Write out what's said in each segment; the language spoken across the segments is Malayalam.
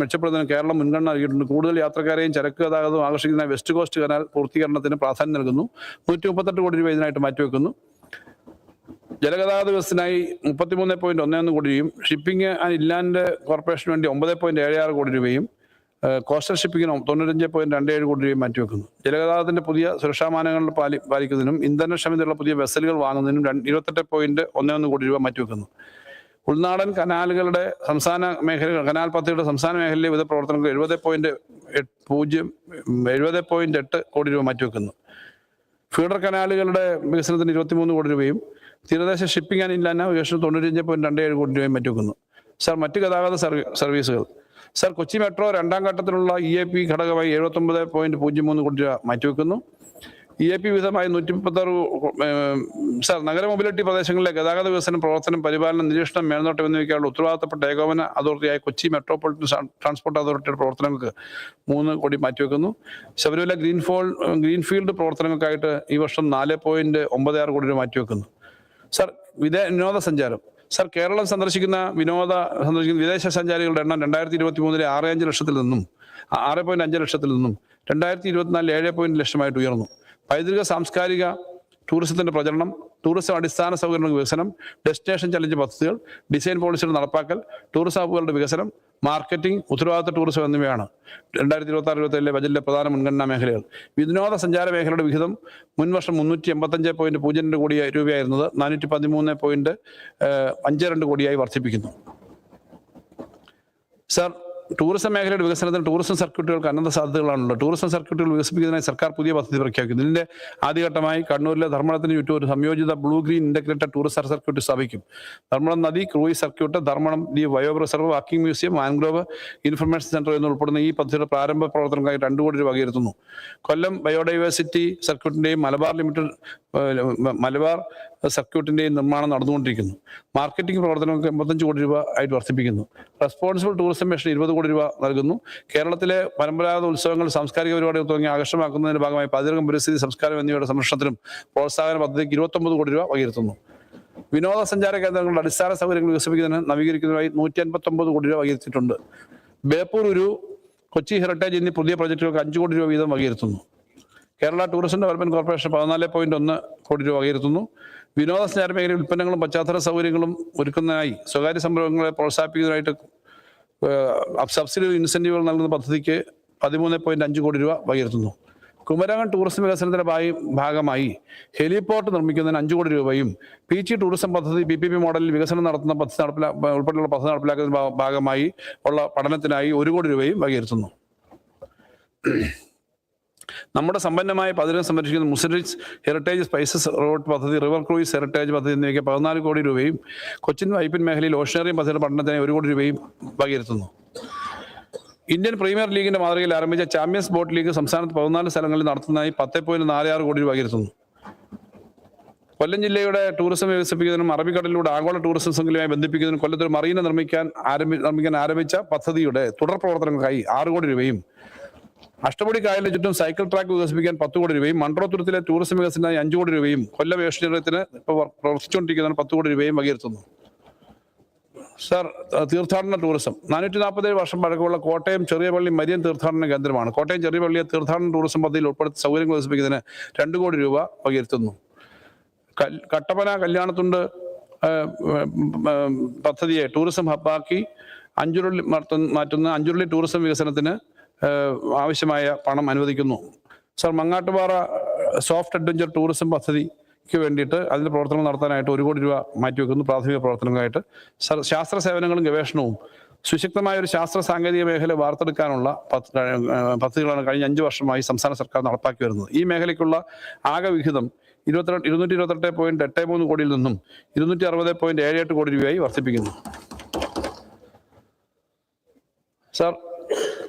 മെച്ചപ്പെടുന്നതിന് കേരളം മുൻഗണന നൽകിയിട്ടുണ്ട്. കൂടുതൽ യാത്രക്കാരെയും ചരക്ക് ഗതാഗതവും ആകർഷിക്കുന്ന വെസ്റ്റ് കോസ്റ്റ് കനാൽ പൂർത്തീകരണത്തിന് പ്രാധാന്യം നൽകുന്നു. 138 കോടി രൂപ ഇതിനായിട്ട് മാറ്റിവെക്കുന്നു. ജലഗതാഗത വ്യവസ്ഥനായി 33.11 കോടി രൂപയും ഷിപ്പിംഗ് ആൻഡ് ഇൻലാൻഡ് കോർപ്പറേഷന് വേണ്ടി 9.76 കോടി രൂപയും കോസ്റ്റൽ ഷിപ്പിങ്ങിന് 95.27 കോടി രൂപയും മാറ്റിവെക്കുന്നു. ജലഗതാഗതത്തിന്റെ പുതിയ സുരക്ഷാ മാനദണ്ഡങ്ങൾ പാലിക്കുന്നതിനും ഇന്ധനക്ഷമതയുള്ള പുതിയ വെസലുകൾ വാങ്ങുന്നതിനും 28.11 കോടി രൂപ മാറ്റിവെക്കുന്നു. ഉൾനാടൻ കനാലുകളുടെ കനാൽ പദ്ധതിയുടെ സംസ്ഥാന മേഖലയിലെ വിവിധ പ്രവർത്തനങ്ങൾ 70.8 കോടി രൂപ മാറ്റിവെക്കുന്നു. ഫീഡർ കനാലുകളുടെ വികസനത്തിന് 23 കോടി രൂപയും തീരദേശ ഷിപ്പിംഗ് ആൻഡ് ഇൻലാൻഡ് വികസനം 95.27 കോടി രൂപയും മാറ്റിവെക്കുന്നു. സർ, മറ്റ് ഗതാഗത സർവീസുകൾ. സർ, കൊച്ചി മെട്രോ രണ്ടാം ഘട്ടത്തിലുള്ള EAP ഘടകമായി 79.03 കോടി രൂപ മാറ്റിവെക്കുന്നു. EAP വിധമായി 136. സർ, നഗര മൊബിലിറ്റി പ്രദേശങ്ങളിലെ ഗതാഗത വികസനം, പ്രവർത്തനം, പരിപാലനം, നിരീക്ഷണം, മേൽനോട്ടം എന്നിവയ്ക്കായുള്ള ഉത്തരവാദിത്തപ്പെട്ട ഏകോപന അതോറിറ്റിയായ കൊച്ചി മെട്രോപൊളിറ്റൻ ട്രാൻസ്പോർട്ട് അതോറിറ്റിയുടെ പ്രവർത്തനങ്ങൾക്ക് 3 കോടി മാറ്റിവെക്കുന്നു. ശബരിമല ഗ്രീൻഫീൽഡ് പ്രവർത്തനങ്ങൾക്കായിട്ട് ഈ വർഷം 4.96 കോടി രൂപ മാറ്റിവെക്കുന്നു. സർ, വിനോദസഞ്ചാരം. സർ, കേരളം സന്ദർശിക്കുന്ന വിദേശ സഞ്ചാരികളുടെ എണ്ണം 2023 6.5 ലക്ഷത്തിൽ നിന്നും 6.5 ലക്ഷത്തിൽ നിന്നും 2024 7 ലക്ഷമായിട്ട് ഉയർന്നു. പൈതൃക സാംസ്കാരിക ടൂറിസത്തിന്റെ പ്രചരണം, ടൂറിസം അടിസ്ഥാന സൗകര്യങ്ങളുടെ വികസനം, ഡെസ്റ്റിനേഷൻ ചലഞ്ച് പദ്ധതികൾ, ഡിസൈൻ പോളിസിയുടെ നടപ്പാക്കൽ, ടൂറിസം ഹബ്ബുകളുടെ വികസനം, മാർക്കറ്റിംഗ്, ഉത്തരവാദിത്ത ടൂറിസം എന്നിവയാണ് 2026-27 ബജറ്റിലെ പ്രധാന മുൻഗണനാ മേഖലകൾ. വിനോദസഞ്ചാര മേഖലയുടെ വിഹിതം മുൻവർഷം 385.02 കോടി രൂപയായിരുന്നത് 413.52 കോടിയായി വർദ്ധിപ്പിക്കുന്നു. സർ, ടൂറിസം മേഖലയുടെ വികസനത്തിന് ടൂറിസം സർക്യൂട്ടുകൾക്ക് അനന്ത സാധ്യതകളാണുള്ളത്. ടൂറിസം സർക്യൂട്ടുകൾ വികസിപ്പിക്കുന്നതിനായി സർക്കാർ പുതിയ പദ്ധതി പ്രഖ്യാപിക്കുന്നു. ഇതിന്റെ ആദ്യഘട്ടമായി കണ്ണൂരിലെ ധർമ്മടത്തിന് ചുറ്റും ഒരു സംയോജിത blue green integrated tourism circuit സ്ഥാപിക്കും. ധർമ്മടം നദി cruise circuit, Dharmadam bio reserve, walking museum, mangrove information centre എന്നുൾപ്പെടുന്ന ഈ പദ്ധതിയുടെ പ്രാരംഭ പ്രവർത്തനങ്ങൾക്കായി 2 കോടി രൂപ വകയിരുത്തുന്നു. കൊല്ലം ബയോഡൈവേഴ്സിറ്റി സർക്യൂട്ടിന്റെയും മലബാർ സർക്യൂട്ടിന്റെയും നിർമ്മാണം നടന്നുകൊണ്ടിരിക്കുന്നു. മാർക്കറ്റിംഗ് പ്രവർത്തനങ്ങൾക്ക് 85 കോടി രൂപ ആയിട്ട് വർദ്ധിപ്പിക്കുന്നു. റെസ്പോൺസിബിൾ ടൂറിസം മിഷൻ 20 കോടി രൂപ നൽകുന്നു. കേരളത്തിലെ പരമ്പരാഗത ഉത്സവങ്ങൾ, സാംസ്കാരിക പരിപാടികൾ തുടങ്ങി ആകർഷമാക്കുന്നതിന്റെ ഭാഗമായി പൈതൃകം, പരിസ്ഥിതി, സംസ്കാരം എന്നിവയുടെ സംരക്ഷണത്തിനും പ്രോത്സാഹന പദ്ധതിക്ക് 29 കോടി രൂപ വകയിരുത്തുന്നു. വിനോദസഞ്ചാര കേന്ദ്രങ്ങളുടെ അടിസ്ഥാന സൗകര്യങ്ങൾ വികസിപ്പിക്കുന്നതിന് നവീകരിക്കുന്നതിനായി 159 കോടി രൂപ വകയിരുത്തിയിട്ടുണ്ട്. ബേപ്പൂർ, ഉരു, കൊച്ചി ഹെറിറ്റേജ് എന്നീ പുതിയ പ്രൊജക്ടുകൾക്ക് 5 കോടി രൂപ വീതം വകയിരുത്തുന്നു. കേരള ടൂറിസം ഡെവലപ്മെന്റ് കോർപ്പറേഷൻ 14.1 കോടി രൂപ വകയിരുത്തുന്നു. വിനോദസഞ്ചാര മേഖലയിൽ ഉൽപ്പന്നങ്ങളും പശ്ചാത്തല സൗകര്യങ്ങളും ഒരുക്കുന്നതിനായി സ്വകാര്യ സംരംഭങ്ങളെ പ്രോത്സാഹിപ്പിക്കുന്നതിനായിട്ട് സബ്സിഡി ഇൻസെന്റീവുകൾ നൽകുന്ന പദ്ധതിക്ക് 13.5 കോടി രൂപ വകയിരുത്തുന്നു. കുമരകം ടൂറിസം വികസനത്തിന്റെ ഭാഗമായി ഹെലിപോർട്ട് നിർമ്മിക്കുന്നതിന് 5 കോടി രൂപയും PG ടൂറിസം പദ്ധതി PPP മോഡലിൽ വികസനം നടത്തുന്ന പദ്ധതി ഉൾപ്പെടെയുള്ള പദ്ധതി നടപ്പിലാക്കുന്ന ഭാഗമായി ഉള്ള പഠനത്തിനായി 1 കോടി രൂപയും വകയിരുത്തുന്നു. നമ്മുടെ സമ്പന്നമായ പൈതൃകം സംരക്ഷിക്കുന്ന മുസ്ലിംസ് ഹെറിറ്റേജ് സ്പൈസസ് റോഡ് പദ്ധതി, റിവർ ക്രൂയിസ് ഹെറിറ്റേജ് പദ്ധതി എന്നിവയ്ക്ക് 14 കോടി രൂപയും കൊച്ചിൻ വൈപ്പിൻ മേഖലയിൽ ഓഷനറിയം പദ്ധതിയുടെ പഠനത്തിന് 1 കോടി രൂപയും വകയിരുത്തുന്നു. ഇന്ത്യൻ പ്രീമിയർ ലീഗിന്റെ മാതൃകയിൽ ആരംഭിച്ച ചാമ്പ്യൻസ് ബോട്ട് ലീഗ് സംസ്ഥാനത്ത് 14 സ്ഥലങ്ങളിൽ നടത്തുന്നതായി 10.46 കോടി രൂപ വകയിരുത്തുന്നു. കൊല്ലം ജില്ലയുടെ ടൂറിസം വികസിപ്പിക്കുന്നതിനും അറബിക്കടലിലൂടെ ആഗോള ടൂറിസം ശൃംഖലയുമായി ബന്ധിപ്പിക്കുന്നതിനും കൊല്ലത്തൊരു മറീന നിർമ്മിക്കാൻ ആരംഭിച്ച പദ്ധതിയുടെ തുടർ പ്രവർത്തനങ്ങൾക്കായി 6 കോടി രൂപയും അഷ്ടമുടി കായലിന് ചുറ്റും സൈക്കിൾ ട്രാക്ക് വികസിപ്പിക്കാൻ 10 കോടി രൂപയും മൺട്രോത്തുരത്തിലെ ടൂറിസം വികസനത്തിനായി 5 കോടി രൂപയും കൊല്ലം ഏഷ്യത്തിന് ഇപ്പോൾ പ്രവർത്തിച്ചുകൊണ്ടിരിക്കുന്നതിന് 10 കോടി രൂപയും വകയിരുത്തുന്നു. സർ, തീർത്ഥാടന ടൂറിസം. 447 വർഷം പഴക്കമുള്ള കോട്ടയം ചെറിയപള്ളി മരിയൻ തീർത്ഥാടന കേന്ദ്രമാണ്. കോട്ടയം ചെറിയപള്ളിയെ തീർത്ഥാടന ടൂറിസം പദ്ധതിയിൽ ഉൾപ്പെടുത്തി സൗകര്യങ്ങൾ വികസിപ്പിക്കുന്നതിന് 2 കോടി രൂപ വകയിരുത്തുന്നു. കട്ടപ്പന കല്യാണത്തുണ്ട് പദ്ധതിയെ ടൂറിസം ഹബ്ബാക്കി മാറ്റുന്ന അഞ്ചുരുളി ടൂറിസം വികസനത്തിന് ആവശ്യമായ പണം അനുവദിക്കുന്നു. സർ, മങ്ങാട്ടുപാറ സോഫ്റ്റ് അഡ്വഞ്ചർ ടൂറിസം പദ്ധതിക്ക് വേണ്ടിയിട്ട് അതിന്റെ പ്രവർത്തനങ്ങൾ നടത്താനായിട്ട് 1 കോടി രൂപ മാറ്റിവെക്കുന്നു പ്രാഥമിക പ്രവർത്തനങ്ങളായിട്ട്. സർ, ശാസ്ത്ര സേവനങ്ങളും ഗവേഷണവും. സുശക്തമായ ഒരു ശാസ്ത്ര സാങ്കേതിക മേഖല വാർത്തെടുക്കാനുള്ള പദ്ധതികളാണ് കഴിഞ്ഞ 5 വർഷമായി സംസ്ഥാന സർക്കാർ നടപ്പാക്കി വരുന്നത്. ഈ മേഖലയ്ക്കുള്ള ആകെ വിഹിതം 228.83 കോടിയിൽ നിന്നും 260.78 കോടി രൂപയായി വർദ്ധിപ്പിക്കുന്നു. സർ,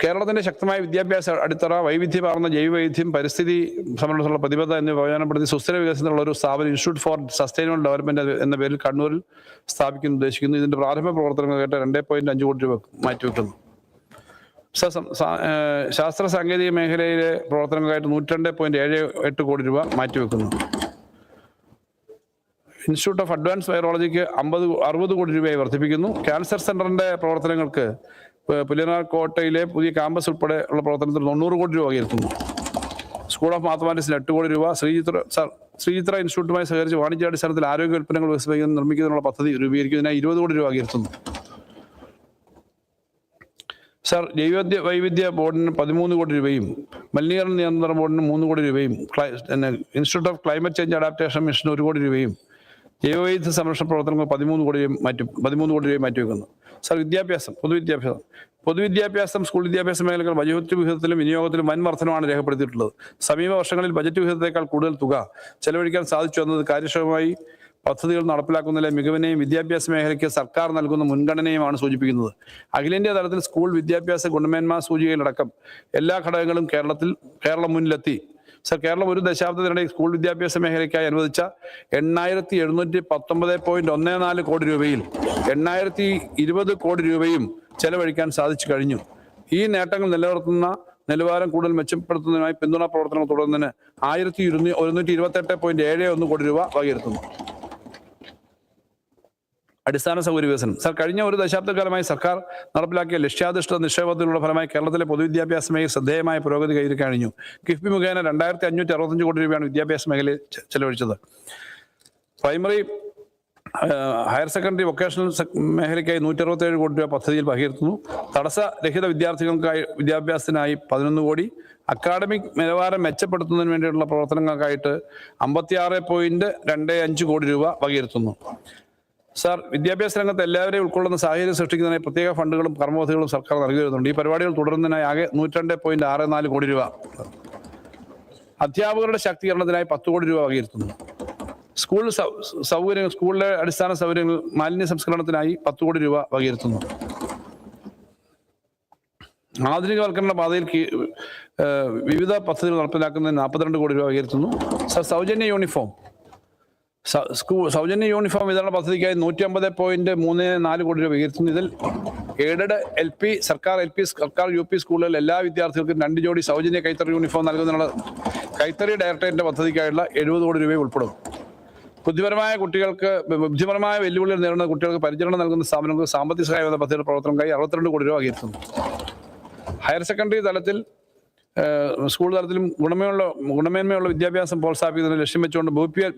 കേരളത്തിന്റെ ശക്തമായ വിദ്യാഭ്യാസ അടിത്തറ, വൈവിധ്യമാർന്ന ജൈവവൈവിധ്യം, പരിസ്ഥിതി സംരക്ഷണത്തിലുള്ള പ്രതിബദ്ധത എന്നിവ പ്രയോജനപ്പെടുത്തി സുസ്ഥിര വികസനത്തിനുള്ള ഒരു സ്ഥാപനം ഇൻസ്റ്റിറ്റ്യൂട്ട് ഫോർ സസ്റ്റൈനബിൾ ഡെവലപ്മെന്റ് എന്ന പേരിൽ കണ്ണൂരിൽ സ്ഥാപിക്കാൻ ഉദ്ദേശിക്കുന്നു. ഇതിന്റെ പ്രാരംഭ പ്രവർത്തനങ്ങൾക്കായിട്ട് 2.5 കോടി രൂപ മാറ്റിവെക്കുന്നു. ശാസ്ത്ര സാങ്കേതിക മേഖലയിലെ പ്രവർത്തനങ്ങൾക്കായിട്ട് 102.78 കോടി രൂപ മാറ്റിവെക്കുന്നു. ഇൻസ്റ്റിറ്റ്യൂട്ട് ഓഫ് അഡ്വാൻസ് വൈറോളജിക്ക് 60 കോടി രൂപയായി വർദ്ധിപ്പിക്കുന്നു. ക്യാൻസർ സെന്ററിന്റെ പ്രവർത്തനങ്ങൾക്ക് പുലിയനാർകോട്ടയിലെ പുതിയ ക്യാമ്പസ് ഉൾപ്പെടെ ഉള്ള പ്രവർത്തനത്തിന് 90 കോടി രൂപ വകയിരുത്തുന്നു. സ്കൂൾ ഓഫ് മാത്തമാറ്റിക്സിന് 8 കോടി രൂപ. ശ്രീചിത്ര ഇൻസ്റ്റിറ്റ്യൂട്ടുമായി സഹകരിച്ച് വാണിജ്യാടിസ്ഥാനത്തിൽ ആരോഗ്യ ഉൽപ്പന്നങ്ങൾ നിർമ്മിക്കുന്നതിനുള്ള പദ്ധതി രൂപീകരിക്കുന്നതിനായി 20 കോടി രൂപ വകയിരുത്തുന്നു. സർ, വൈവിധ്യ ബോർഡിന് 13 കോടി രൂപയും മലിനീകരണ നിയന്ത്രണ ബോർഡിന് 3 കോടി രൂപയും institute of climate change adaptation മിഷന് 1 കോടി രൂപയും ജൈവവൈവിധ്യ സംരക്ഷണ പ്രവർത്തനങ്ങൾ 13 കോടി രൂപയും മാറ്റിവെക്കുന്നു. സർ, പൊതുവിദ്യാഭ്യാസം സ്കൂൾ വിദ്യാഭ്യാസ മേഖലകൾ ബജറ്റ് വിഹിതത്തിലും വിനിയോഗത്തിലും വൻ വർധനമാണ് രേഖപ്പെടുത്തിയിട്ടുള്ളത്. സമീപ വർഷങ്ങളിൽ ബജറ്റ് വിഹിതത്തേക്കാൾ കൂടുതൽ തുക ചെലവഴിക്കാൻ സാധിച്ചു എന്നത് കാര്യക്ഷമമായി പദ്ധതികൾ നടപ്പിലാക്കുന്നതിലെ മികവിനെയും വിദ്യാഭ്യാസ മേഖലയ്ക്ക് സർക്കാർ നൽകുന്ന മുൻഗണനയുമാണ് സൂചിപ്പിക്കുന്നത്. അഖിലേന്ത്യാ തലത്തിൽ സ്കൂൾ വിദ്യാഭ്യാസ ഗുണമേന്മാ സൂചികയിലടക്കം എല്ലാ ഘടകങ്ങളും കേരളം മുന്നിലെത്തി. സർ, കേരളം ഒരു ദശാബ്ദത്തിനിടെ സ്കൂൾ വിദ്യാഭ്യാസ മേഖലയ്ക്കായി അനുവദിച്ച 8719.14 കോടി രൂപയിൽ 8020 കോടി രൂപയും ചെലവഴിക്കാൻ സാധിച്ചു കഴിഞ്ഞു. ഈ നേട്ടങ്ങൾ നിലനിർത്തുന്ന നിലവാരം കൂടുതൽ മെച്ചപ്പെടുത്തുന്നതിനായി പിന്തുണാ പ്രവർത്തനങ്ങൾ തുടരുന്നതിന് 1128.71 കോടി രൂപ വകയിരുത്തുന്നു. അടിസ്ഥാന സൗകര്യ വികസനം. സർ, കഴിഞ്ഞ ഒരു ദശാബ്ദകാലമായി സർക്കാർ നടപ്പിലാക്കിയ ലക്ഷ്യാധിഷ്ഠിത നിക്ഷേപത്തിനുള്ള ഫലമായി കേരളത്തിലെ പൊതുവിദ്യാഭ്യാസ മേഖല ശ്രദ്ധേയമായ പുരോഗതി കൈവരിക്കാൻ കഴിഞ്ഞു. കിഫ്ബി മുഖേന 2565 കോടി രൂപയാണ് വിദ്യാഭ്യാസ മേഖലയിൽ ചെലവഴിച്ചത്. പ്രൈമറി, ഹയർ സെക്കൻഡറി, വൊക്കേഷണൽ മേഖലയ്ക്കായി 167 കോടി രൂപ പദ്ധതിയിൽ വകയിരുത്തുന്നു. തടസ്സരഹിത വിദ്യാഭ്യാസത്തിനായി 11 കോടി, അക്കാഡമിക് നിലവാരം മെച്ചപ്പെടുത്തുന്നതിന് വേണ്ടിയുള്ള പ്രവർത്തനങ്ങൾക്കായിട്ട് 56.25 കോടി രൂപ വകയിരുത്തുന്നു. സർ, വിദ്യാഭ്യാസ രംഗത്ത് എല്ലാവരെയും ഉൾക്കൊള്ളുന്ന സാഹചര്യം സൃഷ്ടിക്കുന്നതിനായി പ്രത്യേക ഫണ്ടുകളും കർമ്മപദ്ധതികളും സർക്കാർ നൽകി വരുന്നുണ്ട്. ഈ പരിപാടികൾ തുടരുന്നതിനായി ആകെ 102.64 കോടി രൂപ. അധ്യാപകരുടെ ശാക്തീകരണത്തിനായി 10 കോടി രൂപ വകയിരുത്തുന്നു. സ്കൂളിലെ അടിസ്ഥാന സൗകര്യങ്ങൾ മാലിന്യ സംസ്കരണത്തിനായി 10 കോടി രൂപ വകയിരുത്തുന്നു. ആധുനികവൽക്കരണ പാതയിൽ വിവിധ പദ്ധതികൾ നടപ്പിലാക്കുന്നതിന് 42 കോടി രൂപ വകയിരുത്തുന്നു. സർ, സൗജന്യ യൂണിഫോം വിതരണ പദ്ധതിക്കായി 150.34 കോടി രൂപ വകയിരുത്തുന്നു. ഇതിൽ എയ്ഡഡ് സർക്കാർ UP സ്കൂളുകളിൽ എല്ലാ വിദ്യാർത്ഥികൾക്കും 2 ജോഡി സൗജന്യ കൈത്തറി യൂണിഫോം നൽകുന്നതിനുള്ള കൈത്തറി ഡയറക്ടറേറ്റിന്റെ പദ്ധതിക്കായുള്ള 70 കോടി രൂപ ഉൾപ്പെടും. ബുദ്ധിപരമായ വെല്ലുവിളികൾ നേരിടുന്ന കുട്ടികൾക്ക് പരിചരണം നൽകുന്ന സ്ഥാപനങ്ങൾക്ക് സാമ്പത്തിക സഹായത പദ്ധതിയുടെ പ്രവർത്തനങ്ങൾക്കായി 62 കോടി രൂപ വകയിരുത്തുന്നു. ഹയർ സെക്കൻഡറി തലത്തിൽ സ്കൂൾ തലത്തിലും ഗുണമേന്മയുള്ള വിദ്യാഭ്യാസം പ്രോത്സാഹിപ്പിക്കുന്നതിന് ലക്ഷ്യം വെച്ചുകൊണ്ട്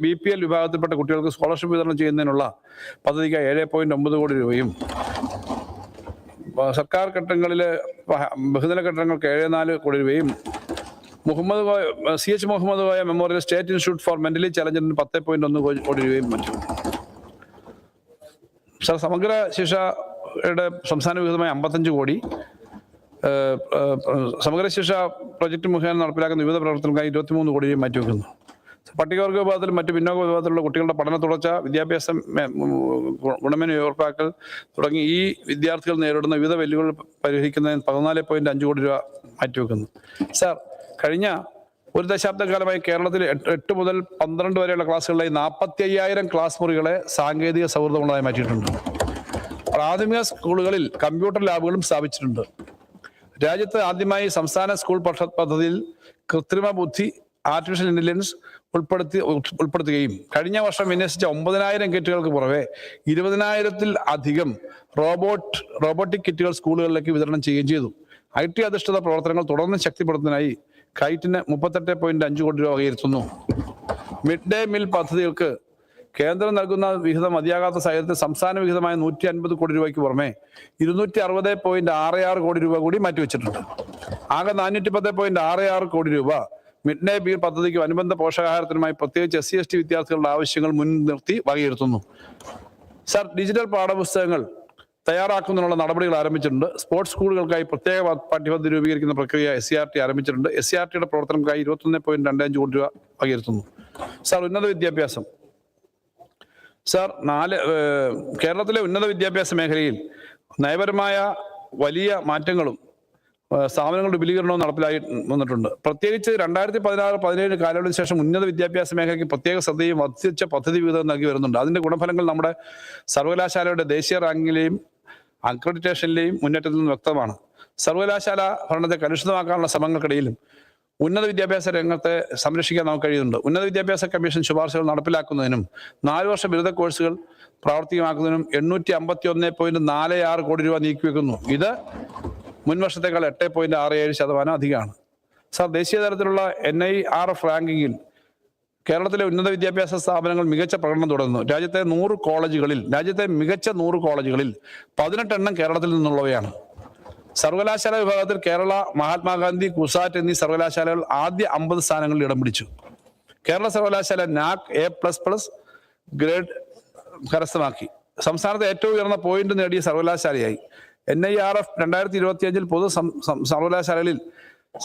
BPL വിഭാഗത്തിൽപ്പെട്ട കുട്ടികൾക്ക് സ്കോളർഷിപ്പ് വിതരണം ചെയ്യുന്നതിനുള്ള പദ്ധതിക്ക് 7.9 കോടി രൂപയും സർക്കാർ കെട്ടിടങ്ങളിലെ ബഹുനില കെട്ടിടങ്ങൾക്ക് 74 കോടി രൂപയും CH Muhammad Koya memorial state institute for mentally ചലഞ്ചറിന് 10.1 കോടി രൂപയും മറ്റും. സർ, സമഗ്ര ശിക്ഷയുടെ സംസ്ഥാന വിഹിതമായ 55 കോടി, സമഗ്ര ശിക്ഷ പ്രൊജക്ട് മുഖേന നടപ്പിലാക്കുന്ന വിവിധ പ്രവർത്തനങ്ങൾക്കായി 23 കോടി രൂപ മാറ്റിവെക്കുന്നു. പട്ടികവർഗ വിഭാഗത്തിലും മറ്റ് പിന്നോക്ക വിഭാഗത്തിലുള്ള കുട്ടികളുടെ പഠന തുടർച്ച, വിദ്യാഭ്യാസം ഗുണമേന്മ ഉറപ്പാക്കൽ തുടങ്ങി ഈ വിദ്യാർത്ഥികൾ നേരിടുന്ന വിവിധ വെല്ലുവിളികൾ പരിഹരിക്കുന്നതിന് 14.5 കോടി രൂപ മാറ്റിവെക്കുന്നു. സർ, കഴിഞ്ഞ ഒരു ദശാബ്ദകാലമായി കേരളത്തിൽ 8 മുതൽ 12 വരെയുള്ള ക്ലാസ്സുകളിലായി 45,000 ക്ലാസ് മുറികളെ സാങ്കേതിക സൗഹൃദമുള്ളതായി മാറ്റിയിട്ടുണ്ട്. പ്രാഥമിക സ്കൂളുകളിൽ കമ്പ്യൂട്ടർ ലാബുകളും സ്ഥാപിച്ചിട്ടുണ്ട്. രാജ്യത്ത് ആദ്യമായി സംസ്ഥാന സ്കൂൾ പദ്ധതിയിൽ കൃത്രിമ ബുദ്ധി ആർട്ടിഫിഷ്യൽ ഇന്റലിജൻസ് ഉൾപ്പെടുത്തുകയും കഴിഞ്ഞ വർഷം വിന്യസിച്ച 9,000 കിറ്റുകൾക്ക് പുറമെ 20,000-ൽ അധികം റോബോട്ടിക് കിറ്റുകൾ സ്കൂളുകളിലേക്ക് വിതരണം ചെയ്യുകയും ചെയ്തു. IT അധിഷ്ഠിത പ്രവർത്തനങ്ങൾ തുടർന്ന് ശക്തിപ്പെടുത്തുന്നതിനായി കൈറ്റിന് 38.5 കോടി രൂപ വകയിരുത്തുന്നു. മിഡ് ഡേ മീൽ പദ്ധതികൾക്ക് കേന്ദ്രം നൽകുന്ന വിഹിതം മതിയാകാത്ത സാഹചര്യത്തിൽ സംസ്ഥാന വിഹിതമായ 150 കോടി രൂപയ്ക്ക് പുറമെ 260.66 കോടി രൂപ കൂടി മാറ്റിവെച്ചിട്ടുണ്ട്. ആകെ 410.66 കോടി രൂപ മിഡ് ഡേ മീൽ പദ്ധതിക്കും അനുബന്ധ പോഷകാഹാരത്തിനുമായി പ്രത്യേകിച്ച് SC/ST വിദ്യാർത്ഥികളുടെ ആവശ്യങ്ങൾ മുൻനിർത്തി വകയിരുത്തുന്നു. സർ, ഡിജിറ്റൽ പാഠപുസ്തകങ്ങൾ തയ്യാറാക്കുന്നതിനുള്ള നടപടികൾ ആരംഭിച്ചിട്ടുണ്ട്. സ്പോർട്സ് സ്കൂളുകൾക്കായി പ്രത്യേക പാഠ്യപദ്ധതി രൂപീകരിക്കുന്ന പ്രക്രിയ SCRT ആരംഭിച്ചിട്ടുണ്ട്. SCRTയുടെ പ്രവർത്തനങ്ങൾക്കായി 21.25 കോടി രൂപ വകയിരുത്തുന്നു. സർ, ഉന്നത വിദ്യാഭ്യാസം. സർ, കേരളത്തിലെ ഉന്നത വിദ്യാഭ്യാസ മേഖലയിൽ നയപരമായ വലിയ മാറ്റങ്ങളും സ്ഥാപനങ്ങളുടെ വിപുലീകരണവും നടപ്പിലായി വന്നിട്ടുണ്ട്. പ്രത്യേകിച്ച് 2016-17 കാലയളവിന് ശേഷം ഉന്നത വിദ്യാഭ്യാസ മേഖലയ്ക്ക് പ്രത്യേക ശ്രദ്ധയും വർദ്ധിച്ച പദ്ധതി വിഹിതം നൽകി വരുന്നുണ്ട്. അതിന്റെ ഗുണഫലങ്ങൾ നമ്മുടെ സർവകലാശാലയുടെ ദേശീയ റാങ്കിലെയും അക്രഡിറ്റേഷനിലെയും മുന്നേറ്റത്തിൽ നിന്ന് വ്യക്തമാണ്. സർവകലാശാല ഭരണത്തെ കലുഷിതമാക്കാനുള്ള ശ്രമങ്ങൾക്കിടയിലും ഉന്നത വിദ്യാഭ്യാസ രംഗത്തെ സംരക്ഷിക്കാൻ നമുക്ക് കഴിയുന്നുണ്ട്. ഉന്നത വിദ്യാഭ്യാസ കമ്മീഷൻ ശുപാർശകൾ നടപ്പിലാക്കുന്നതിനും 4 വർഷ ബിരുദ കോഴ്സുകൾ പ്രാവർത്തികമാക്കുന്നതിനും 851.46 കോടി രൂപ നീക്കിവെക്കുന്നു. ഇത് മുൻവർഷത്തേക്കാൾ 8.67% അധികമാണ്. സാർ, ദേശീയ തലത്തിലുള്ള NIRF റാങ്കിങ്ങിൽ കേരളത്തിലെ ഉന്നത വിദ്യാഭ്യാസ സ്ഥാപനങ്ങൾ മികച്ച പ്രകടനം തുടരുന്നു. രാജ്യത്തെ മികച്ച 100 കോളേജുകളിൽ 18 എണ്ണം കേരളത്തിൽ നിന്നുള്ളവയാണ്. സർവകലാശാല വിഭാഗത്തിൽ കേരള, മഹാത്മാഗാന്ധി, കുസാറ്റ് എന്നീ സർവകലാശാലകൾ ആദ്യ 50 സ്ഥാനങ്ങളിൽ ഇടം പിടിച്ചു. കേരള സർവകലാശാല NAC A++ ഗ്രേഡ് കരസ്ഥമാക്കി. സംസ്ഥാനത്ത് ഏറ്റവും ഉയർന്ന പോയിന്റ് നേടിയ സർവകലാശാലയായി. NIRF 2025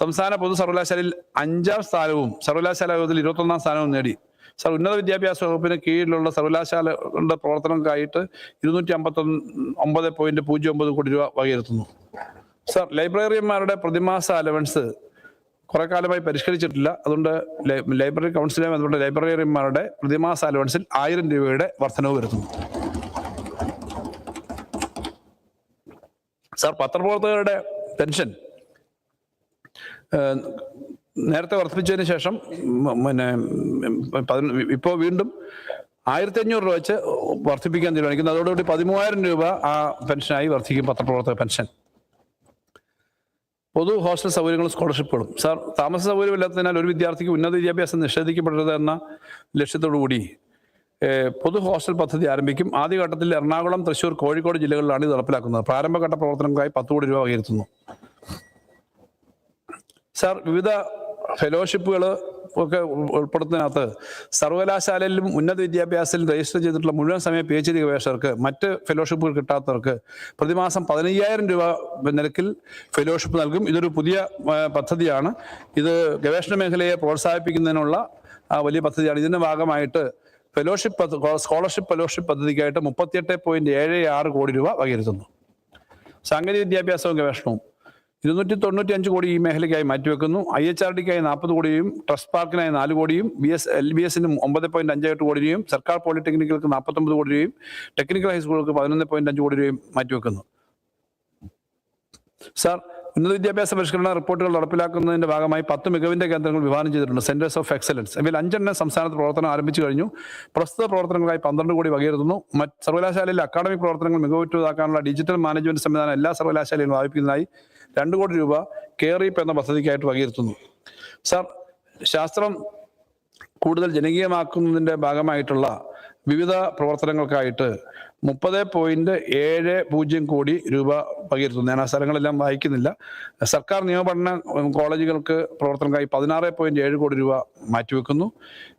സംസ്ഥാന പൊതു സർവകലാശാലയിൽ 5ാം സ്ഥാനവും സർവകലാശാല യോഗത്തിൽ 21ാം സ്ഥാനവും നേടി. സാർ, ഉന്നത വിദ്യാഭ്യാസ വകുപ്പിന് കീഴിലുള്ള സർവകലാശാലകളുടെ പ്രവർത്തനങ്ങൾക്കായിട്ട് 259.09 കോടി രൂപ വകയിരുത്തുന്നു. സാർ, ലൈബ്രറിയന്മാരുടെ പ്രതിമാസ അലവൻസ് കുറെ കാലമായി പരിഷ്കരിച്ചിട്ടില്ല. അതുകൊണ്ട് ലൈബ്രറി കൗൺസിലുമായി ബന്ധപ്പെട്ട ലൈബ്രറിയന്മാരുടെ പ്രതിമാസ അലവൻസിൽ 1000 രൂപയുടെ വർധനവ് വരുത്തുന്നു. സാർ, പത്രപ്രവർത്തകരുടെ പെൻഷൻ നേരത്തെ വർദ്ധിപ്പിച്ചതിന് ശേഷം ഇപ്പോൾ വീണ്ടും 1500 രൂപ വെച്ച് വർദ്ധിപ്പിക്കാൻ തീരുമാനിക്കുന്നു. അതോടുകൂടി 13000 രൂപ ആ പെൻഷനായി വർദ്ധിക്കും പത്രപ്രവർത്തക പെൻഷൻ. പൊതു ഹോസ്റ്റൽ സൗകര്യങ്ങളും സ്കോളർഷിപ്പുകളും. സാർ, താമസ സൗകര്യമില്ലാത്തതിനാൽ ഒരു വിദ്യാർത്ഥിക്ക് ഉന്നത വിദ്യാഭ്യാസം നിഷേധിക്കപ്പെടരുത് എന്ന ലക്ഷ്യത്തോടുകൂടി പൊതു ഹോസ്റ്റൽ പദ്ധതി ആരംഭിക്കും. ആദ്യഘട്ടത്തിൽ എറണാകുളം, തൃശ്ശൂർ, കോഴിക്കോട് ജില്ലകളിലാണ് ഇത് നടപ്പിലാക്കുന്നത്. പ്രാരംഭഘട്ട പ്രവർത്തനങ്ങൾക്കായി 10 കോടി രൂപ വകയിരുത്തുന്നു. സാർ, വിവിധ ഫെലോഷിപ്പുകൾ ഒക്കെ ഉൾപ്പെടുത്തുന്നതിനകത്ത് സർവകലാശാലയിലും ഉന്നത വിദ്യാഭ്യാസത്തിൽ രജിസ്റ്റർ ചെയ്തിട്ടുള്ള മുഴുവൻ സമയ PhD ഗവേഷകർക്ക് മറ്റ് ഫെലോഷിപ്പുകൾ കിട്ടാത്തവർക്ക് പ്രതിമാസം 15000 രൂപ നിരക്കിൽ ഫെലോഷിപ്പ് നൽകും. ഇതൊരു പുതിയ പദ്ധതിയാണ്. ഇത് ഗവേഷണ മേഖലയെ പ്രോത്സാഹിപ്പിക്കുന്നതിനുള്ള വലിയ പദ്ധതിയാണ്. ഇതിന്റെ ഭാഗമായിട്ട് സ്കോളർഷിപ്പ് ഫെലോഷിപ്പ് പദ്ധതിക്കായിട്ട് 38.76 കോടി രൂപ വകയിരുത്തുന്നു. സാങ്കേതിക വിദ്യാഭ്യാസവും ഗവേഷണവും 295 കോടി ഈ മേഖലയ്ക്കായി മാറ്റിവെക്കുന്നു. IHRDക്കായി 40 കോടിയും ട്രസ്റ്റ് പാർക്കിനായി 4 കോടിയും LBSന് 9.58 കോടി രൂപയും സർക്കാർ പോളിടെക്നിക്കുകൾക്ക് 49 കോടി രൂപയും ടെക്നിക്കൽ ഹൈസ്കൂളുകൾക്ക് 11.5 കോടി രൂപയും മാറ്റിവെക്കുന്നു. സാർ, ഉന്നത വിദ്യാഭ്യാസ പരിഷ്കരണ റിപ്പോർട്ടുകൾ നടപ്പിലാക്കുന്നതിന്റെ ഭാഗമായി 10 മികവിന്റെ കേന്ദ്രങ്ങൾ വിഭാവനം ചെയ്തിട്ടുണ്ട്. Centres of excellence. ഇവയിൽ 5 എണ്ണം സംസ്ഥാനത്ത് പ്രവർത്തനം ആരംഭിച്ചു കഴിഞ്ഞു. പ്രസ്തുത പ്രവർത്തനങ്ങൾക്കായി 12 കോടി വകയിരുത്തുന്നു. സർവകലാശാലയിലെ അക്കാഡമിക് പ്രവർത്തനങ്ങൾ മികവുറ്റതാക്കാനുള്ള ഡിജിറ്റൽ മാനേജ്മെന്റ് സംവിധാനം എല്ലാ സർവകലാശാലയിലും സ്ഥാപിക്കുന്നതിനായി 2 കോടി രൂപ കെയർഇപ് എന്ന പദ്ധതിക്കായിട്ട് വകയിരുത്തുന്നു. സാർ, ശാസ്ത്രം കൂടുതൽ ജനകീയമാക്കുന്നതിന്റെ ഭാഗമായിട്ടുള്ള വിവിധ പ്രവർത്തനങ്ങൾക്കായിട്ട് 30.70 കോടി രൂപ വകയിരുത്തുന്നു. ഞാൻ ആ സ്ഥലങ്ങളെല്ലാം വായിക്കുന്നില്ല. സർക്കാർ നിയമപഠന കോളേജുകൾക്ക് പ്രവർത്തനങ്ങൾക്കായി 16.7 കോടി രൂപ മാറ്റിവെക്കുന്നു.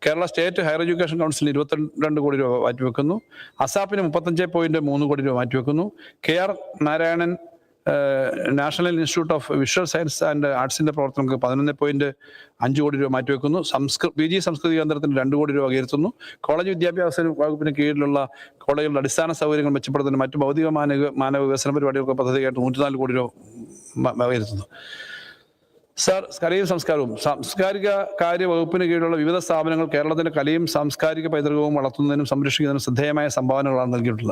കേരള സ്റ്റേറ്റ് ഹയർ എഡ്യൂക്കേഷൻ കൗൺസിലിന് 22 കോടി രൂപ മാറ്റിവെക്കുന്നു. അസാപ്പിന് 35.3 കോടി രൂപ മാറ്റിവെക്കുന്നു. KR Narayanan national institute of visual science and ആർട്സിന്റെ പ്രവർത്തനങ്ങൾക്ക് 11.5 കോടി രൂപ മാറ്റിവെക്കുന്നു. PG സംസ്കൃതി കേന്ദ്രത്തിന് 2 കോടി രൂപ വകയിരുത്തുന്നു. കോളേജ് വിദ്യാഭ്യാസ വകുപ്പിന് കീഴിലുള്ള കോളേജുകളുടെ അടിസ്ഥാന സൗകര്യങ്ങൾ മെച്ചപ്പെടുത്തുന്ന മറ്റു ഭൗതിക മാനവ വികസന പരിപാടികൾക്ക് പദ്ധതിയായിട്ട് 104 കോടി രൂപ വകയിരുത്തുന്നു. സാർ, കലയും സംസ്കാരവും. സാംസ്കാരിക കാര്യ വകുപ്പിന് കീഴിലുള്ള വിവിധ സ്ഥാപനങ്ങൾ കേരളത്തിന്റെ കലയും സാംസ്കാരിക പൈതൃകവും വളർത്തുന്നതിനും സംരക്ഷിക്കുന്നതിനും ശ്രദ്ധേയമായ സംഭാവനകളാണ് നൽകിയിട്ടുള്ളത്.